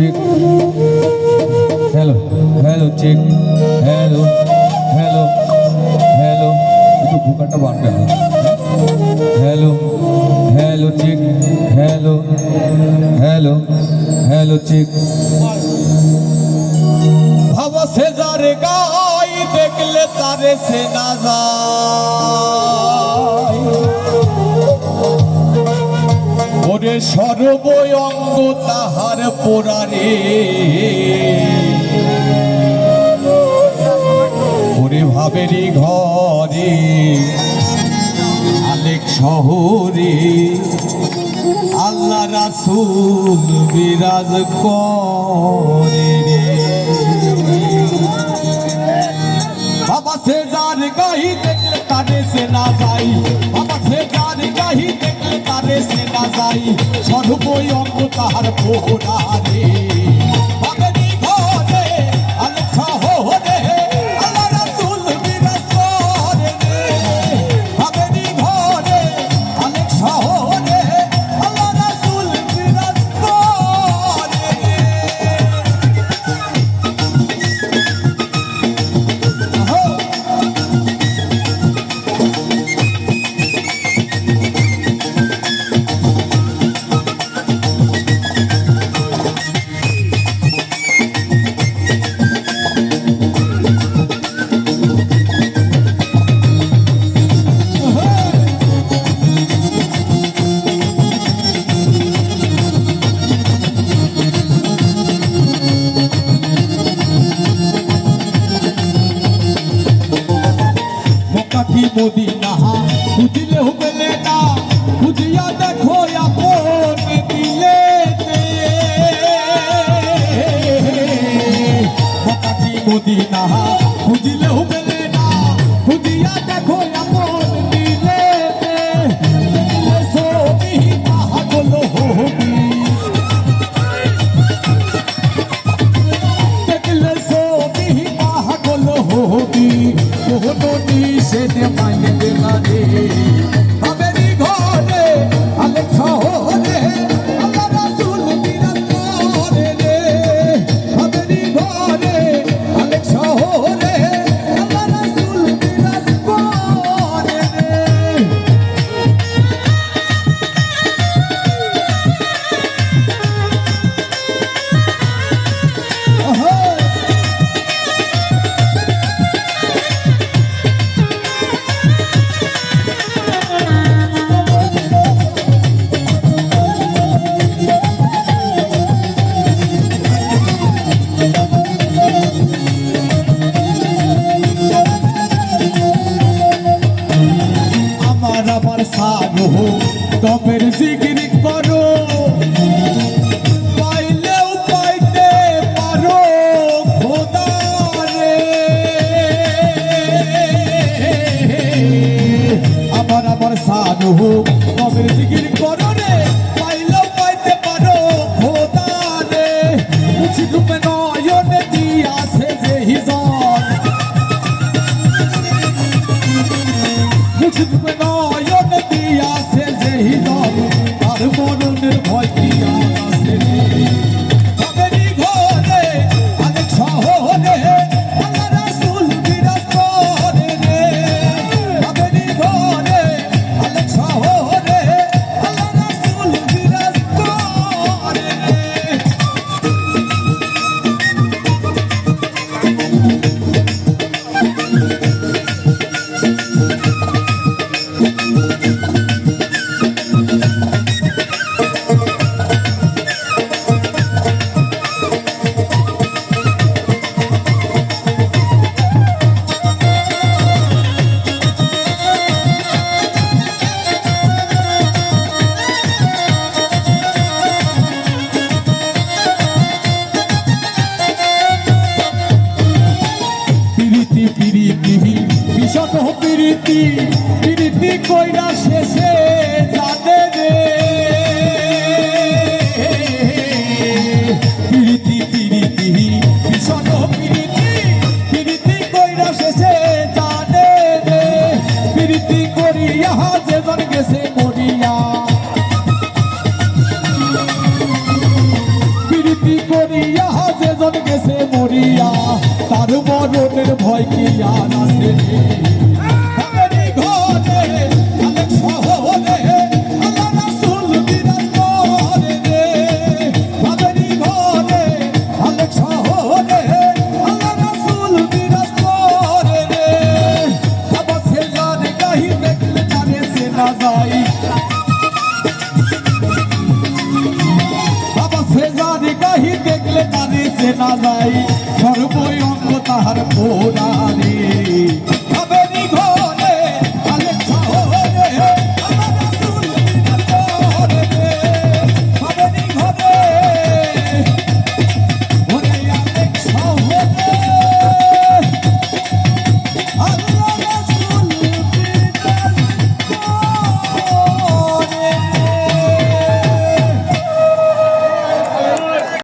check hello hello check hello hello hello একটু ভুকাটা বাড়বে hello hello check hello hello hello check ভাবা সে যারে গাই দেখলে তারে সে না যায় ওরে সর্ব অঙ্গ তাহার পোড়ারে ওরে ভাবেরি ঘরে আলেক শহরে আল্লাহ রাসূল বিরাজ করে রে বাবা সে যার গাহি দেখলে তারে সে না যাই বাবা সে যার গাহি দেখলে তারে সে না যাই সর্ব অঙ্গ তাহার পোড়ারে ভাবেরি ঘরে আলেক শহরে আল্লাহ রাসূল বিরাজ করে রে ভাবেরি ঘরে আলেক শহরে আল্লাহ রাসূল বিরাজ করে রে মক্কাটি মদিনা বুঝিলে হবে না বুঝিয়া দেখো আপন দিলেতে মক্কাটি মদিনা বুঝিলে হবে না বুঝিয়া দেখো আপন দিলেতে দিলে সবই পাগল হবি দেখলে সবই পাগল হবি কোনো নিষেধ মানবে না রে ভাবেরি ঘরে আলেক শহরে আল্লাহ রাসূল বিরাজ করে রে ভাবেরি ঘরে আলেক শহরে আল্লাহ রাসূল বিরাজ করে রে আমার সাধু তবের জিকির করো পাইলেও পাইতে পারো খোদা রে আমার সাধু তবের জিকির করো রে পাইলেও পাইতে পারো খোদা রে মুছি রূপে নয়নে দিয়াছে যে হিজন মুছি রূপে নয়নে দিয়াছে যে হিজন আর মরণের ভয় দিয়া আছে রে ভাবেরি ঘরে আলেক শহরে আল্লাহ রাসূল বিরাজ করে রে ভাবেরি ঘরে আলেক শহরে আল্লাহ রাসূল বিরাজ করে রে প্রীতি প্রীতি কইরা শেষে যাবে রে